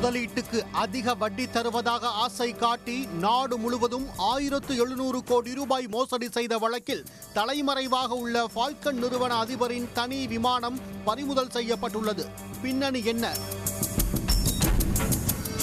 முதலீட்டுக்கு அதிக வட்டி தருவதாக ஆசை காட்டி நாடு முழுவதும் 1700 கோடி ரூபாய் மோசடி செய்த வழக்கில் தலைமறைவாக உள்ள ஃபால்கன் நிறுவன அதிபரின் தனி விமானம் பறிமுதல் செய்யப்பட்டுள்ளது. பின்னணி என்ன?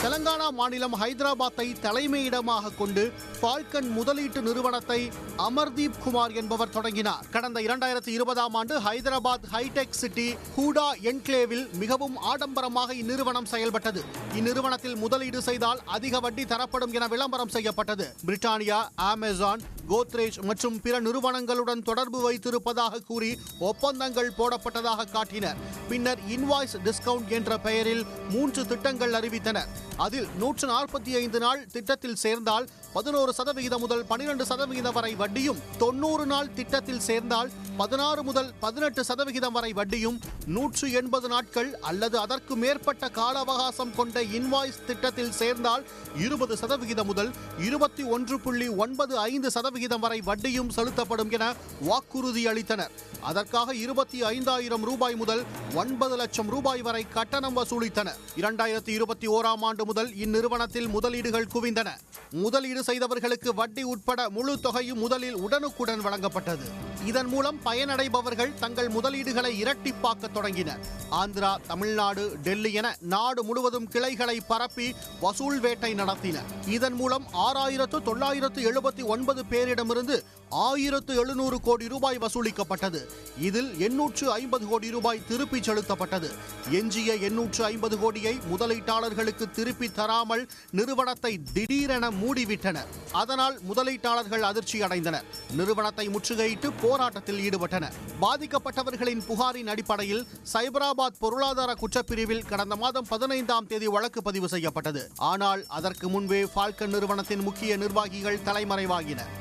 தெலங்கானா மாநிலம் ஹைதராபாத்தை தலைமையிடமாக கொண்டு ஃபால்கன் முதலீட்டு நிறுவனத்தை அமர்தீப் குமார் என்பவர் தொடங்கினார். கடந்த 2020ஆம் ஆண்டு ஹைதராபாத் ஹைடெக் சிட்டி ஹூடா என்க்ளேவில் மிகவும் ஆடம்பரமாக இந்நிறுவனம் செயல்பட்டது. இந்நிறுவனத்தில் முதலீடு செய்தால் அதிக வட்டி தரப்படும் என விளம்பரம் செய்யப்பட்டது. பிரிட்டானியா, அமேசான், கோத்ரேஜ் மற்றும் பிற நிறுவனங்களுடன் தொடர்பு வைத்திருப்பதாக கூறி ஒப்பந்தங்கள் போடப்பட்டதாக காட்டினர். பின்னர் இன்வாய்ஸ் டிஸ்கவுண்ட் என்ற பெயரில் 3 திட்டங்கள் அறிவித்தனர். அதில் 145 நாள் திட்டத்தில் சேர்ந்தால் 11% முதல் 12% வரை வட்டியும், 90 நாள் திட்டத்தில் சேர்ந்தால் 16 முதல் 18% வரை வட்டியும், 180 நாட்கள் அல்லது அதற்கு மேற்பட்ட கால அவகாசம் கொண்ட இன்வாய்ஸ் திட்டத்தில் சேர்ந்தால் 20% முதல் 21.95% வரை வட்டியும் செலுத்தப்படும் என வாக்குறுதி அளித்தனர். அதற்காக 25,000 ரூபாய் முதல் 9 லட்சம் ரூபாய் வரை கட்டணம் வசூலித்தனர். 2021ஆம் ஆண்டு முதல் இந்நிறுவனத்தில் முதலீடுகள் குவிந்தன. முதலீடு செய்தவர்களுக்கு வட்டி உட்பட முழு தொகையும் முதலில் உடனுக்குடன் வழங்கப்பட்டது. இதன் மூலம் பயனடைபவர்கள் தங்கள் முதலீடுகளை இரட்டிப்பாக்க தொடங்கினர். ஆந்திரா, தமிழ்நாடு, டெல்லி என நாடு முழுவதும் கிளைகளை பரப்பி வசூல் வேட்டை நடத்தினர். இதன் மூலம் 6,979 பேரிடமிருந்து 1,700 கோடி ரூபாய் வசூலிக்கப்பட்டது. இதில் 850 கோடி ரூபாய் திருப்பி செலுத்தப்பட்டது. எஞ்சிய 850 கோடியை முதலீட்டாளர்களுக்கு திருப்பி தராமல் நிறுவனத்தை திடீரென மூடிவிட்டனர். அதனால் முதலீட்டாளர்கள் அதிர்ச்சி அடைந்தனர். நிறுவனத்தை முற்றுகையிட்டு போராட்டத்தில் ஈடுபட்டனர். பாதிக்கப்பட்டவர்களின் புகாரின் அடிப்படையில் சைபராபாத் பொருளாதார குற்றப்பிரிவில் கடந்த மாதம் 15ஆம் தேதி வழக்கு பதிவு செய்யப்பட்டது. ஆனால் அதற்கு முன்பே ஃபால்கன் நிறுவனத்தின் முக்கிய நிர்வாகிகள் தலைமறைவாகினர்.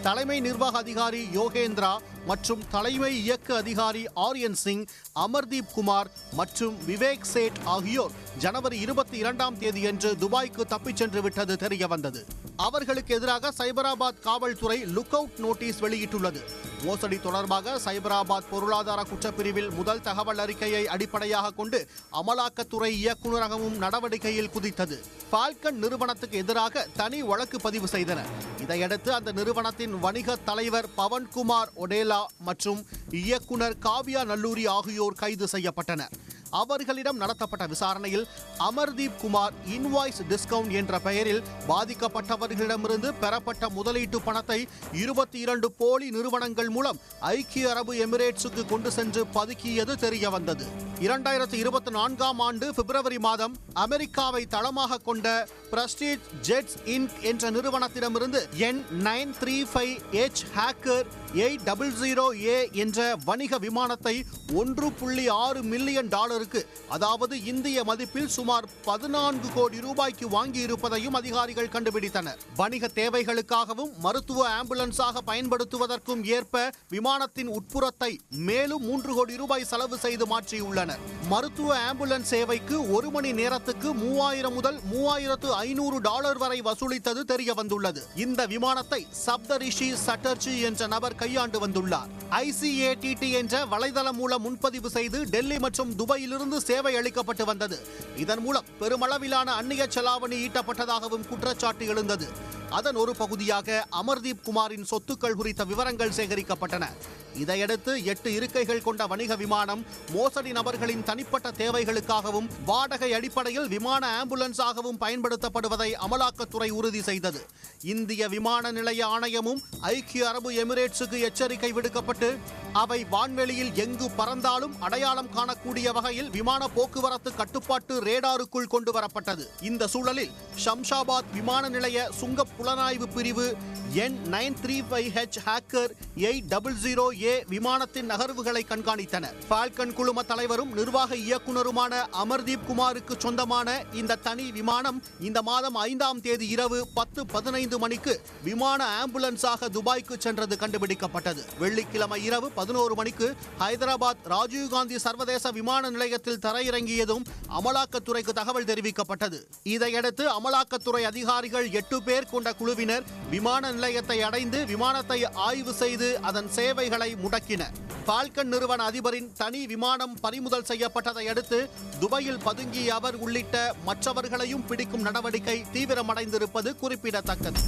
தலைமை நிர்வாக அதிகாரி யோகேந்திரா மற்றும் தலைமை இயக்க அதிகாரி ஆரியன் சிங், அமர்தீப் குமார் மற்றும் விவேக் சேட் ஆகியோர் ஜனவரி 22ஆம் தேதியன்று துபாய்க்கு தப்பிச் சென்று விட்டது தெரிய வந்தது. அவர்களுக்கு எதிராக சைபராபாத் காவல்துறை லுக் அவுட் நோட்டீஸ் வெளியிட்டுள்ளது. மோசடி தொடர்பாக சைபராபாத் பொருளாதார குற்றப்பிரிவில் முதல் தகவல் அறிக்கையை அடிப்படையாக கொண்டு அமலாக்கத்துறை இயக்குநரகமும் நடவடிக்கையில் குதித்தது. ஃபால்கன் நிறுவனத்துக்கு எதிராக தனி வழக்கு பதிவு செய்தனர். இதையடுத்து அந்த நிறுவனத்தின் வணிக தலைவர் பவன்குமார் ஒடேலா மற்றும் இயக்குனர் காவ்யா நல்லூரி ஆகியோர் கைது செய்யப்பட்டனர். அவர்களிடம் நடத்தப்பட்ட விசாரணையில் அமர்தீப் குமார் இன்வாய்ஸ் டிஸ்கவுண்ட் என்ற பெயரில் பாதிக்கப்பட்டவர்களிடமிருந்து பெறப்பட்ட முதலீட்டு பணத்தை 22 போலி நிறுவனங்கள் மூலம் ஐக்கிய அரபு எமிரேட்ஸுக்கு கொண்டு சென்று பதுக்கியது தெரிய வந்தது. 2024ஆம் ஆண்டு பிப்ரவரி மாதம் அமெரிக்காவை தளமாக கொண்ட பிரஸ்டீஜ் ஜெட்ஸ் இன்க் என்ற நிறுவனத்திடமிருந்து N935H ஹேக்கர் 800A என்ற வணிக விமானத்தை $1.6 மில்லியன் அதாவது இந்திய மதிப்பில் சுமார் 14 கோடி ரூபாய்க்கு வாங்கி இருப்பதையும் அதிகாரிகள் கண்டுபிடித்தனர். வணிக தேவைகளுக்காகவும் மருத்துவ ஆம்புலன்ஸாக பயன்படுத்துவதற்கும் ஏற்ப விமானத்தின் உட்புறத்தை மேலும் 3 கோடி ரூபாய் செலவு செய்து மாற்றியுள்ளனர். மருத்துவ ஆம்புலன்ஸ் சேவைக்கு 1 மணி நேரத்துக்கு 3000 முதல் $3,500 வரை வசூலித்தது தெரிய வந்துள்ளது. இந்த விமானத்தை சப்தரிஷி சட்டர்ஜி என்ற நபர் கையாண்டு வந்துள்ளார். ICATT என்ற வலைதளம் மூலம் முன்பதிவு செய்து டெல்லி மற்றும் துபாயிலிருந்து சேவை அளிக்கப்பட்டு வந்தது. இதன் மூலம் பெருமளவிலான அந்நிய செலாவணி ஈட்டப்பட்டதாகவும் குற்றச்சாட்டு எழுந்தது. அதன் ஒரு பகுதியாக அமர்தீப் குமாரின் சொத்துக்கள் குறித்த விவரங்கள் சேகரிக்கப்பட்டன. இதையடுத்து 8 இருக்கைகள் கொண்ட வணிக விமானம் மோசடி நபர்களின் தனிப்பட்ட தேவைகளுக்காகவும் வாடகை அடிப்படையில் விமான ஆம்புலன்ஸாகவும் பயன்படுத்தப்படுவதை அமலாக்கத்துறை உறுதி செய்தது. இந்திய விமான நிலைய ஆணையமும் ஐக்கிய அரபு எமிரேட்ஸுக்கு எச்சரிக்கை விடுக்கப்பட்டு அவை வான்வெளியில் எங்கு பறந்தாலும் அடையாளம் காணக்கூடிய வகையில் விமான போக்குவரத்து கட்டுப்பாட்டு ரேடாருக்குள் கொண்டு வரப்பட்டது. இந்த சூழலில் ஷம்ஷாபாத் விமான நிலைய சுங்க புலனாய்வு பிரிவு N935H ஹேக்கர் 800A விமானத்தின் நகர்வுகளை கண்காணித்தனர். ஃபால்கன் குழும தலைவரும் நிர்வாக இயக்குநருமான அமர்தீப் குமாருக்கு சொந்தமான இந்த தனி விமானம் இந்த மாதம் 5ஆம் தேதி இரவு 10:15 மணிக்கு விமான ஆம்புலன்ஸாக துபாய்க்கு சென்றது கண்டுபிடிக்கப்பட்டது. வெள்ளிக்கிழமை இரவு 11 மணிக்கு ஹைதராபாத் ராஜீவ்காந்தி சர்வதேச விமான நிலையத்தில் தரையிறங்கியதும் அமலாக்கத்துறைக்கு தகவல் தெரிவிக்கப்பட்டது. இதையடுத்து அமலாக்கத்துறை அதிகாரிகள் 8 பேர் கொண்ட குழுவினர் விமான நிலையத்தை அடைந்து விமானத்தை ஆய்வு செய்து அதன் சேவைகளை முடக்கினர். பால்கன் நிறுவன அதிபரின் தனி விமானம் பறிமுதல் செய்யப்பட்டதை அடுத்து துபாயில் பதுங்கிய அவர் உள்ளிட்ட மற்றவர்களையும் பிடிக்கும் நடவடிக்கை தீவிரமடைந்திருப்பது குறிப்பிடத்தக்கது.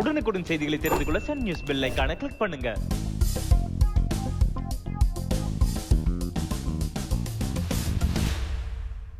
உடனுக்குடன் செய்திகளை தெரிந்து கொள்ள சன் நியூஸ் பெல் ஐகானை கிளிக் பண்ணுங்க.